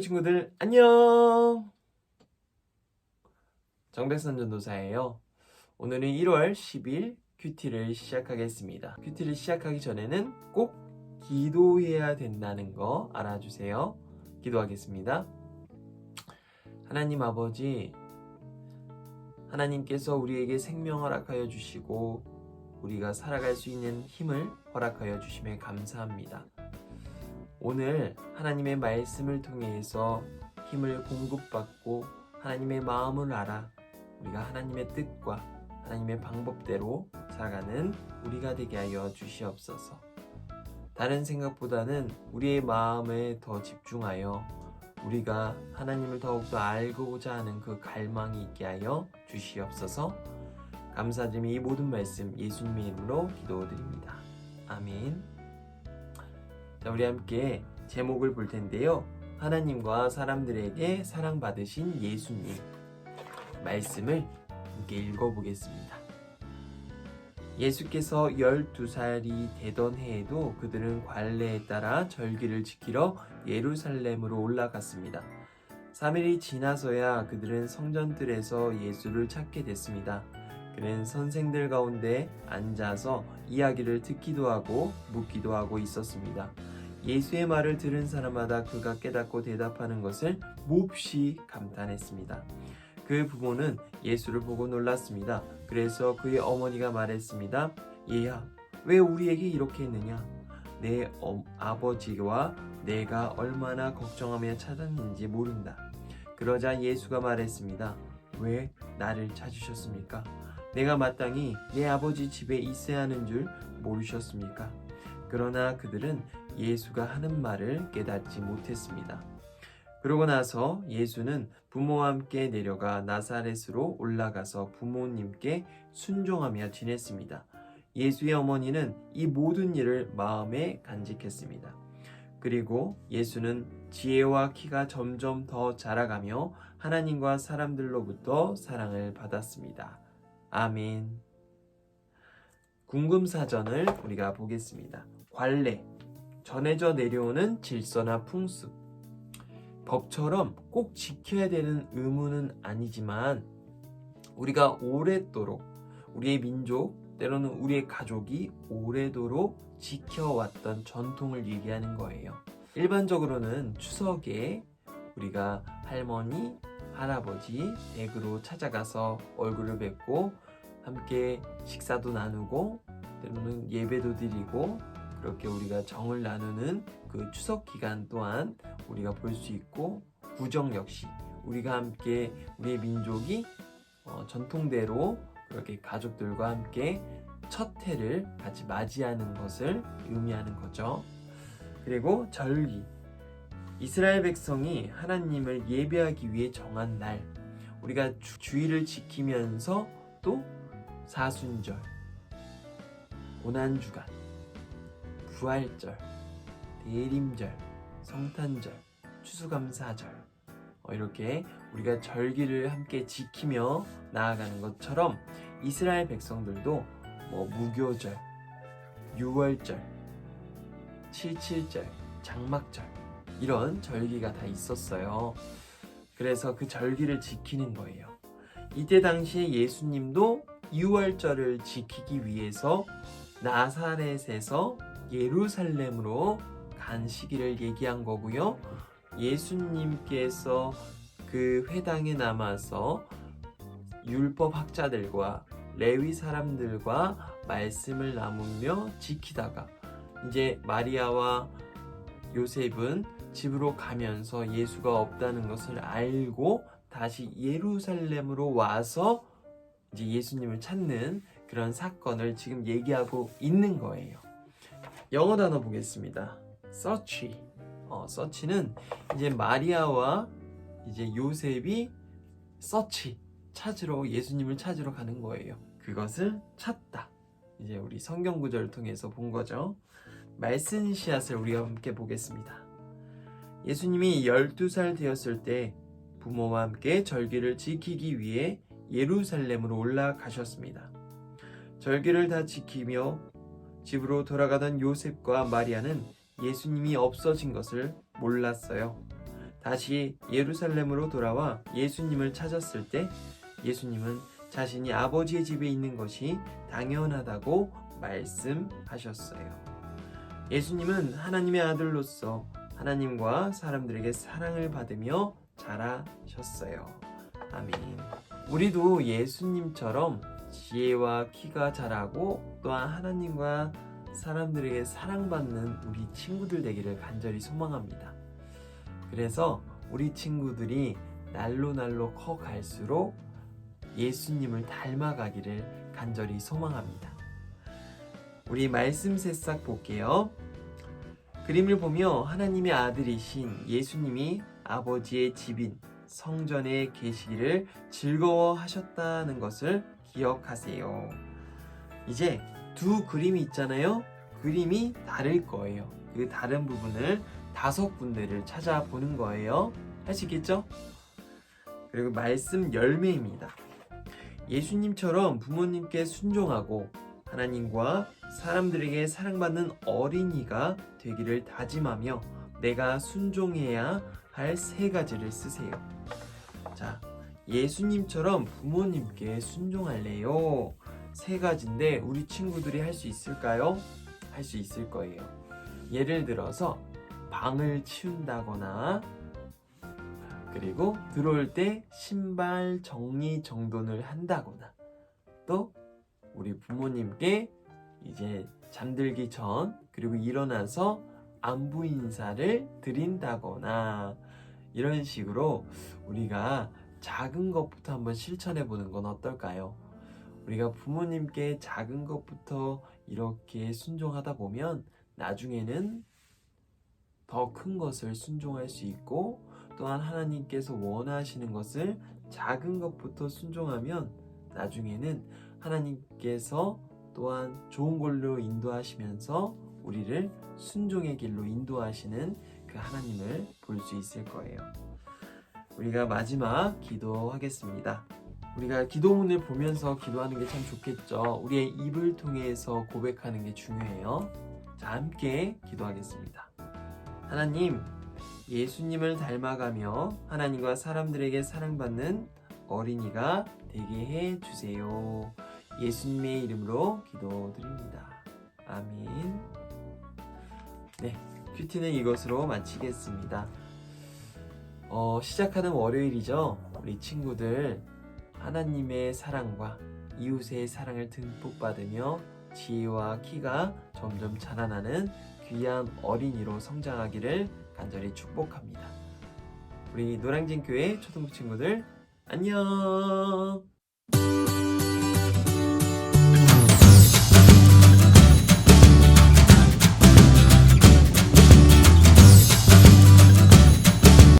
친구들 안녕. 정백선 전도사예요. 오늘은 1월 10일 큐티를 시작하겠습니다. 큐티를 시작하기 전에는 꼭 기도해야 된다는 거 알아주세요. 기도하겠습니다. 하나님 아버지, 하나님께서 우리에게 생명 허락하여 주시고 우리가 살아갈 수 있는 힘을 허락하여 주심에 감사합니다. 오늘 하나님의 말씀을 통해서 힘을 공급받고 하나님의 마음을 알아 우리가 하나님의 뜻과 하나님의 방법대로 살아가는 우리가 되게 하여 주시옵소서. 다른 생각보다는 우리의 마음에 더 집중하여 우리가 하나님을 더욱더 알고자 하는 그 갈망이 있게 하여 주시옵소서. 감사드리며 이 모든 말씀 예수님의 이름으로 기도드립니다. 아멘. 자, 우리 함께 제목을 볼 텐데요. 하나님과 사람들에게 사랑받으신 예수님 말씀을 함께 읽어보겠습니다. 예수께서 12살이 되던 해에도 그들은 관례에 따라 절기를 지키러 예루살렘으로 올라갔습니다. 3일이 지나서야 그들은 성전들에서 예수를 찾게 됐습니다. 그는 선생들 가운데 앉아서 이야기를 듣기도 하고 묻기도 하고 있었습니다. 예수의 말을 들은 사람마다 그가 깨닫고 대답하는 것을 몹시 감탄했습니다. 그 부모는 예수를 보고 놀랐습니다. 그래서 그의 어머니가 말했습니다. 얘야, 왜 우리에게 이렇게 했느냐? 내 아버지와 내가 얼마나 걱정하며 찾았는지 모른다. 그러자 예수가 말했습니다. 왜 나를 찾으셨습니까? 내가 마땅히 내 아버지 집에 있어야 하는 줄 모르셨습니까? 그러나 그들은 예수가 하는 말을 깨닫지 못했습니다. 그러고 나서 예수는 부모와 함께 내려가 나사렛으로 올라가서 부모님께 순종하며 지냈습니다. 예수의 어머니는 이 모든 일을 마음에 간직했습니다. 그리고 예수는 지혜와 키가 점점 더 자라가며 하나님과 사람들로부터 사랑을 받았습니다. 아멘. 궁금사전을 우리가 보겠습니다. 관례, 전해져 내려오는 질서나 풍습, 법처럼 꼭 지켜야 되는 의무는 아니지만 우리가 오랫도록 우리의 민족, 때로는 우리의 가족이 오래도록 지켜왔던 전통을 얘기하는 거예요. 일반적으로는 추석에 우리가 할머니, 할아버지 댁으로 찾아가서 얼굴을 뵙고 함께 식사도 나누고 때로는 예배도 드리고 그렇게 우리가 정을 나누는 그 추석 기간 또한 우리가 볼 수 있고, 구정 역시 우리가 함께 우리의 민족이 전통대로 그렇게 가족들과 함께 첫 해를 같이 맞이하는 것을 의미하는 거죠. 그리고 절기, 이스라엘 백성이 하나님을 예배하기 위해 정한 날, 우리가 주일을 지키면서 또 사순절, 고난주간, 부활절, 대림절, 성탄절, 추수감사절 이렇게 우리가 절기를 함께 지키며 나아가는 것처럼 이스라엘 백성들도 무교절, 유월절, 칠칠절, 장막절 이런 절기가 다 있었어요. 그래서 그 절기를 지키는 거예요. 이때 당시에 예수님도 유월절을 지키기 위해서 나사렛에서 예루살렘으로 간 시기를 얘기한 거고요. 예수님께서 그 회당에 남아서 율법 학자들과 레위 사람들과 말씀을 나누며 지키다가 이제 마리아와 요셉은 집으로 가면서 예수가 없다는 것을 알고 다시 예루살렘으로 와서 이제 예수님을 찾는 그런 사건을 지금 얘기하고 있는 거예요. 영어 단어 보겠습니다. search. search는 이제 마리아와 이제 요셉이 search, 찾으러, 예수님을 찾으러 가는 거예요. 그것을 찾다. 이제 우리 성경 구절을 통해서 본 거죠. 말씀 씨앗을 우리가 함께 보겠습니다. 예수님이 12살 되었을 때 부모와 함께 절기를 지키기 위해 예루살렘으로 올라가셨습니다. 절기를 다 지키며 집으로 돌아가던 요셉과 마리아는 예수님이 없어진 것을 몰랐어요. 다시 예루살렘으로 돌아와 예수님을 찾았을 때 예수님은 자신이 아버지의 집에 있는 것이 당연하다고 말씀하셨어요. 예수님은 하나님의 아들로서 하나님과 사람들에게 사랑을 받으며 자라셨어요. 아멘. 우리도 예수님처럼 지혜와 키가 자라고 또한 하나님과 사람들에게 사랑받는 우리 친구들 되기를 간절히 소망합니다. 그래서 우리 친구들이 날로 커갈수록 예수님을 닮아가기를 간절히 소망합니다. 우리 말씀 새싹 볼게요. 그림을 보며 하나님의 아들이신 예수님이 아버지의 집인 성전에 계시기를 즐거워하셨다는 것을 기억하세요. 이제 두 그림이 있잖아요. 그림이 다를 거예요. 그 다른 부분을 5군데를 찾아보는 거예요. 할 수 있겠죠? 그리고 말씀 열매입니다. 예수님처럼 부모님께 순종하고 하나님과 사람들에게 사랑받는 어린이가 되기를 다짐하며 내가 순종해야 할 3가지를 쓰세요. 자, 예수님처럼 부모님께 순종할래요. 3가지인데 우리 친구들이 할 수 있을까요? 할 수 있을 거예요. 예를 들어서 방을 치운다거나 그리고 들어올 때 신발 정리정돈을 한다거나 또 우리 부모님께 이제 잠들기 전 그리고 일어나서 안부 인사를 드린다거나 이런 식으로 우리가 작은 것부터 한번 실천해 보는 건 어떨까요? 우리가 부모님께 작은 것부터 이렇게 순종하다 보면 나중에는 더 큰 것을 순종할 수 있고 또한 하나님께서 원하시는 것을 작은 것부터 순종하면 나중에는 하나님께서 또한 좋은 걸로 인도하시면서 우리를 순종의 길로 인도하시는 그 하나님을 볼 수 있을 거예요. 우리가 마지막 기도하겠습니다. 우리가 기도문을 보면서 기도하는 게 참 좋겠죠. 우리의 입을 통해서 고백하는 게 중요해요. 자, 함께 기도하겠습니다. 하나님, 예수님을 닮아가며 하나님과 사람들에게 사랑받는 어린이가 되게 해주세요. 예수님의 이름으로 기도드립니다. 아멘. 네, 큐티는 이것으로 마치겠습니다. 시작하는 월요일이죠. 우리 친구들 하나님의 사랑과 이웃의 사랑을 듬뿍 받으며 지혜와 키가 점점 자라나는 귀한 어린이로 성장하기를 간절히 축복합니다. 우리 노량진 교회 초등부 친구들 안녕.